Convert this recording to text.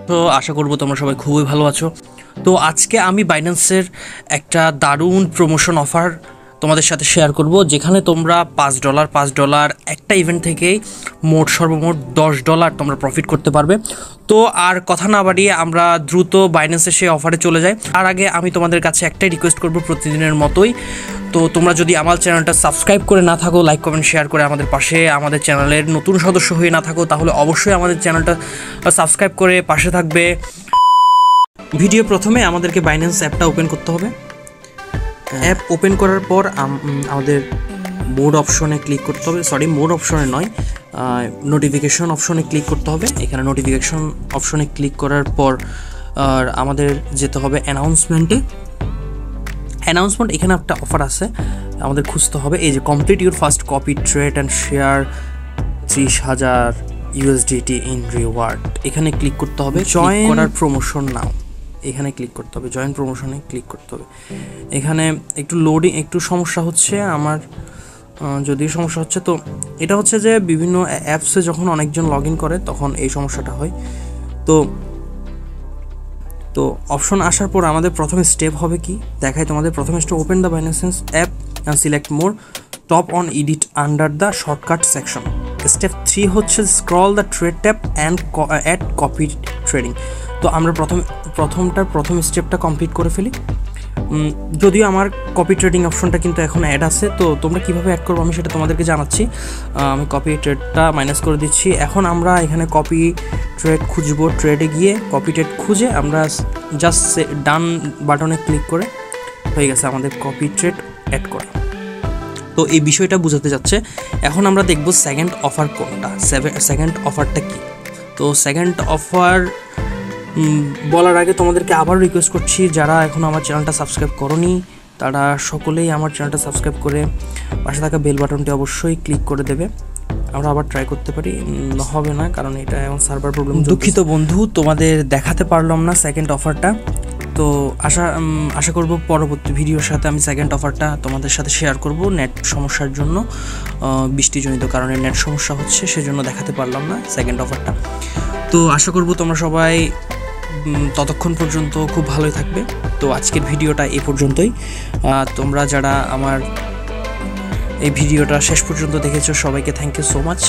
তো আশা করব তোমরা সবাই খুবই ভালো আছো। তো আজকে আমি বাইন্যান্সের একটা দারুণ প্রমোশন অফার তোমাদের সাথে শেয়ার করব, যেখানে তোমরা $5 একটা ইভেন্ট থেকেই সর্বমোট $10 তোমরা প্রফিট করতে পারবে। তো আর কথা না বাড়িয়ে আমরা দ্রুত বাইন্যান্সের সেই অফারে চলে যাই। তার আগে আমি তোমাদের কাছে একটাই রিকোয়েস্ট করব, প্রতিদিনের মতোই। তো তোমরা যদি আমার চ্যানেলটা সাবস্ক্রাইব করে না থাকো, লাইক কমেন্ট শেয়ার করে আমাদের পাশে, আমাদের চ্যানেলের নতুন সদস্য হয়ে না থাকো, তাহলে অবশ্যই আমাদের চ্যানেলটা সাবস্ক্রাইব করে পাশে থাকবে। ভিডিও প্রথমে আমাদেরকে বাইন্যান্স অ্যাপটা ওপেন করতে হবে। অ্যাপ ওপেন করার পর আমাদের মোড অপশনে ক্লিক করতে হবে, মোড অপশনে নয়, নোটিফিকেশন অপশনে ক্লিক করতে হবে। এখানে নোটিফিকেশন অপশনে ক্লিক করার পর আমাদের যেতে হবে অ্যানাউন্সমেন্ট। এখানে একটা অফার আছে, আমাদের খুঁজতে হবে। এই যে complete your first copy trade and share 30,000 USDT in reward, এখানে ক্লিক করতে হবে। জয়েন করার প্রমোশন নাও, এখানে ক্লিক করতে হবে। জয়েন প্রমোশনে ক্লিক করতে হবে। এখানে একটু লোডিং, একটু সমস্যা হচ্ছে আমার, যদিও সমস্যা হচ্ছে। তো এটা হচ্ছে যে বিভিন্ন অ্যাপসে যখন অনেকজন লগ ইন করে তখন এই সমস্যাটা হয়। তো অপশন আসার পর আমাদের প্রথম স্টেপ হবে কি দেখায় তোমাদের। প্রথম step, open the Binance app and select more top on edit under the shortcut section. Step 3 হচ্ছে scroll the trade tab and ad copy trading. তো আমরা প্রথম স্টেপটা কমপ্লিট করে ফেলি। যদিও আমার কপি ট্রেডিং অপশনটা কিন্তু এখন অ্যাড আছে, তো তোমরা কীভাবে অ্যাড করবো আমি সেটা তোমাদেরকে জানাচ্ছি। আমি কপি ট্রেডটা মাইনাস করে দিচ্ছি। এখন আমরা এখানে কপি ট্রেড খুঁজবো। ট্রেডে গিয়ে কপি ট্রেড খুঁজে আমরা জাস্ট ডান বাটনে ক্লিক করে হয়ে গেছে আমাদের কপি ট্রেড অ্যাড করা। তো এই বিষয়টা বোঝাতে যাচ্ছে। এখন আমরা দেখব সেকেন্ড অফার কোনটা, সেকেন্ড অফারটা কি। তো সেকেন্ড অফার বলার আগে তোমাদেরকে আবার রিকোয়েস্ট করছি, যারা এখন আমার চ্যানেলটা সাবস্ক্রাইব করোনি তারা সকলেই আমার চ্যানেলটা সাবস্ক্রাইব করে পাশে থাকা বেল বাটনটি অবশ্যই ক্লিক করে দেবে। আমরা আবার ট্রাই করতে পারি, হবে না কারণ এটা এখন সার্ভার প্রবলেম। দুঃখিত বন্ধু, তোমাদের দেখাতে পারলাম না সেকেন্ড অফারটা। তো আশা করব পরবর্তী ভিডিওর সাথে আমি সেকেন্ড অফারটা তোমাদের সাথে শেয়ার করব। নেট সমস্যার জন্য, বৃষ্টিজনিত কারণে নেট সমস্যা হচ্ছে, সেজন্য দেখাতে পারলাম না সেকেন্ড অফারটা। তো আশা করব তোমরা সবাই ততক্ষণ পর্যন্ত খুব ভালোই থাকবে। তো আজকের ভিডিওটা এই পর্যন্তই। তোমরা যারা আমার এই ভিডিওটা শেষ পর্যন্ত দেখেছো সবাইকে থ্যাংক ইউ সো মাচ।